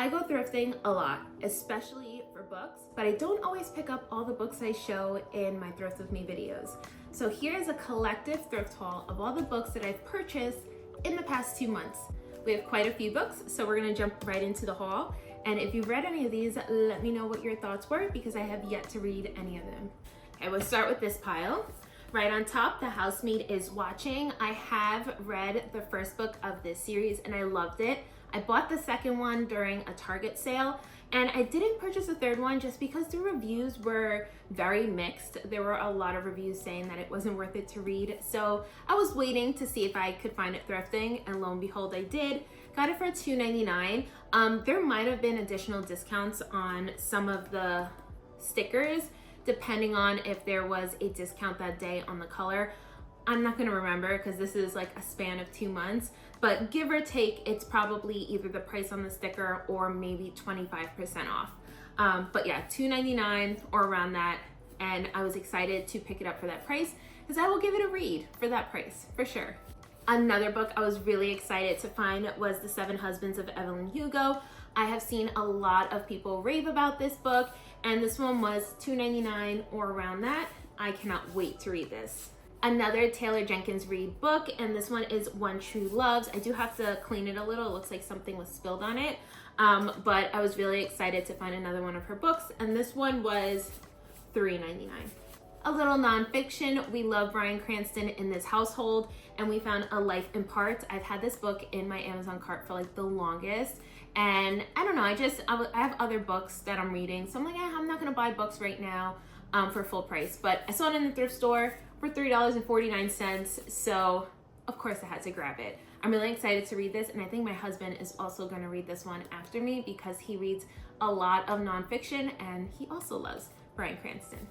I go thrifting a lot, especially for books, but I don't always pick up all the books I show in my Thrift With Me videos. So here's a collective thrift haul of all the books that I've purchased in the past 2 months. We have quite a few books, so we're gonna jump right into the haul. And if you've read any of these, let me know what your thoughts were because I have yet to read any of them. Okay, we'll start with this pile. Right on top, The Housemaid is Watching. I have read the first book of this series and I loved it. I bought the second one during a Target sale and I didn't purchase the third one just because the reviews were very mixed. There were a lot of reviews saying that it wasn't worth it to read. So I was waiting to see if I could find it thrifting and lo and behold, I did. Got it for $2.99. There might have been additional discounts on some of the stickers depending on if there was a discount that day on the color. I'm not gonna remember because this is like a span of 2 months, but give or take, it's probably either the price on the sticker or maybe 25% off. But yeah, $2.99 or around that. And I was excited to pick it up for that price because I will give it a read for that price, for sure. Another book I was really excited to find was The 7 Husbands of Evelyn Hugo. I have seen a lot of people rave about this book and this one was $2.99 or around that. I cannot wait to read this. Another Taylor Jenkins Reid book, and this one is One True Loves. I do have to clean it a little. It looks like something was spilled on it, but I was really excited to find another one of her books, and this one was $3.99. A little nonfiction. We love Bryan Cranston in this household, and we found A Life in Parts. I've had this book in my Amazon cart for like the longest, and I don't know, I have other books that I'm reading, so I'm like, I'm not gonna buy books right now for full price, but I saw it in the thrift store for $3.49, so of course I had to grab it. I'm really excited to read this, and I think my husband is also gonna read this one after me because he reads a lot of nonfiction and he also loves Bryan Cranston.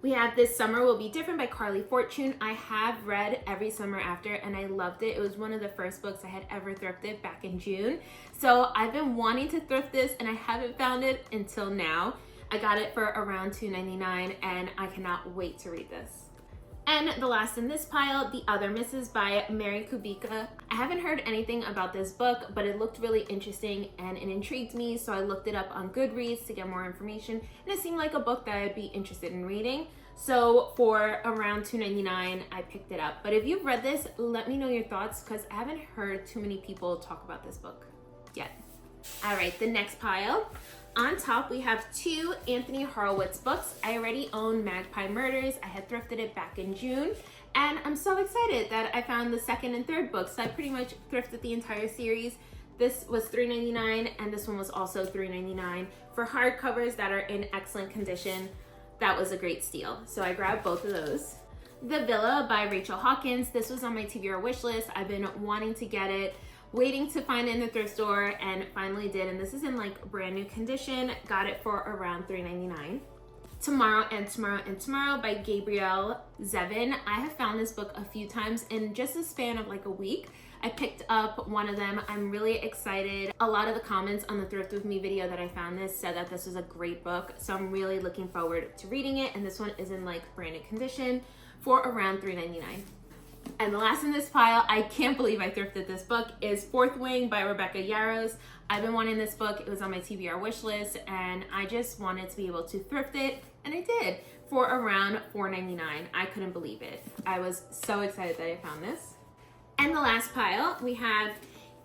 We have This Summer Will Be Different by Carly Fortune. I have read Every Summer After and I loved it. It was one of the first books I had ever thrifted back in June. So I've been wanting to thrift this and I haven't found it until now. I got it for around $2.99 and I cannot wait to read this. And the last in this pile, The Other Misses by Mary Kubica. I haven't heard anything about this book, but it looked really interesting and it intrigued me, so I looked it up on Goodreads to get more information, and it seemed like a book that I'd be interested in reading. So for around $2.99, I picked it up. But if you've read this, let me know your thoughts because I haven't heard too many people talk about this book yet. All right, the next pile. On top, we have 2 Anthony Horowitz books. I already own Magpie Murders. I had thrifted it back in June, and I'm so excited that I found the second and third books. So I pretty much thrifted the entire series. This was $3.99, and this one was also $3.99. For hardcovers that are in excellent condition, that was a great steal. So I grabbed both of those. The Villa by Rachel Hawkins. This was on my TBR wish list. I've been wanting to get it, waiting to find it in the thrift store, and finally did, and this is in like brand new condition. Got it for around $3.99. Tomorrow and Tomorrow and Tomorrow by Gabrielle Zevin. I have found this book a few times in just a span of like a week. I picked up one of them. I'm really excited. A lot of the comments on the Thrift With Me video that I found this said that this was a great book, so I'm really looking forward to reading it, and this one is in like brand new condition for around $3.99. And the last in this pile, I can't believe I thrifted this book, is Fourth Wing by Rebecca Yarros. I've been wanting this book. It was on my TBR wish list and I just wanted to be able to thrift it, and I did for around $4.99. I couldn't believe it. I was so excited that I found this. And the last pile, we have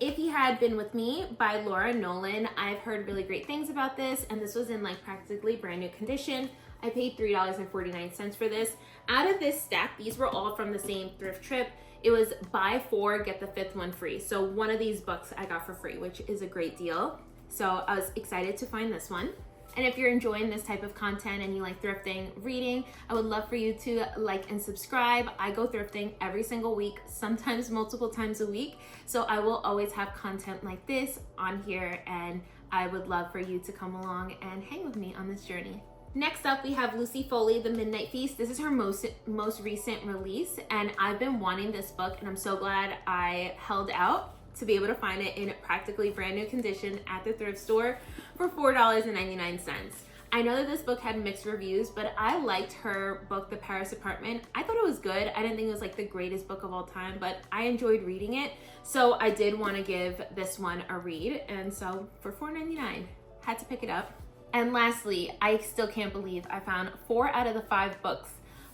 If He Had Been With Me by Laura Nolan. I've heard really great things about this, and this was in like practically brand new condition. I paid $3.49 for this. Out of this stack, these were all from the same thrift trip. It was buy 4, get the 5th one free. So one of these books I got for free, which is a great deal. So I was excited to find this one. And if you're enjoying this type of content and you like thrifting, reading, I would love for you to like and subscribe. I go thrifting every single week, sometimes multiple times a week. So I will always have content like this on here, and I would love for you to come along and hang with me on this journey. Next up, we have Lucy Foley, The Midnight Feast. This is her most recent release, and I've been wanting this book, and I'm so glad I held out to be able to find it in practically brand new condition at the thrift store for $4.99. I know that this book had mixed reviews, but I liked her book, The Paris Apartment. I thought it was good. I didn't think it was like the greatest book of all time, but I enjoyed reading it. So I did want to give this one a read. And so for $4.99, had to pick it up. And lastly, I still can't believe I found 4 out of the 5 books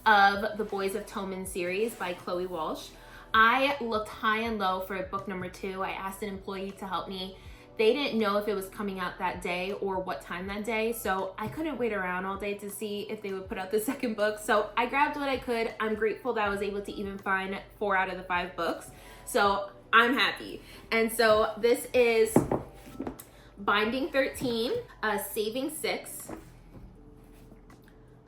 of the Boys of Toman series by Chloe Walsh. I looked high and low for book number 2. I asked an employee to help me. They didn't know if it was coming out that day or what time that day, so I couldn't wait around all day to see if they would put out the second book. So I grabbed what I could. I'm grateful that I was able to even find 4 out of the 5 books. So I'm happy. And so this is Binding 13, Saving 6,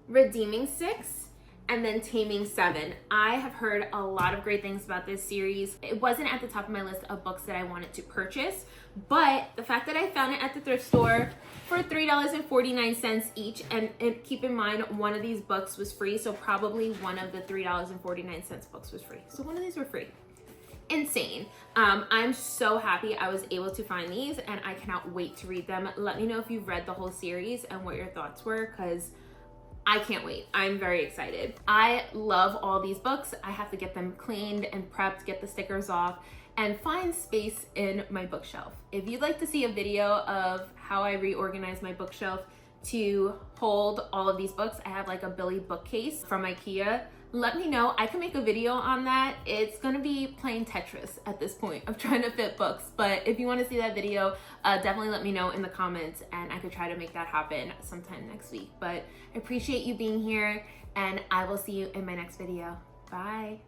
Redeeming 6, and then Taming 7. I have heard a lot of great things about this series. It wasn't at the top of my list of books that I wanted to purchase, but the fact that I found it at the thrift store for $3.49 each, and keep in mind, one of these books was free, so probably one of the $3.49 books was free. So one of these were free. Insane. I'm so happy I was able to find these, and I cannot wait to read them. Let me know if you've read the whole series and what your thoughts were, because I can't wait. I'm very excited. I love all these books. I have to get them cleaned and prepped, get the stickers off, and find space in my bookshelf. If you'd like to see a video of how I reorganize my bookshelf to hold all of these books, I have like a Billy bookcase from IKEA. Let me know. I can make a video on that. It's gonna be playing Tetris at this point of trying to fit books. But if you want to see that video, definitely let me know in the comments, and I could try to make that happen sometime next week. But I appreciate you being here, and I will see you in my next video. Bye.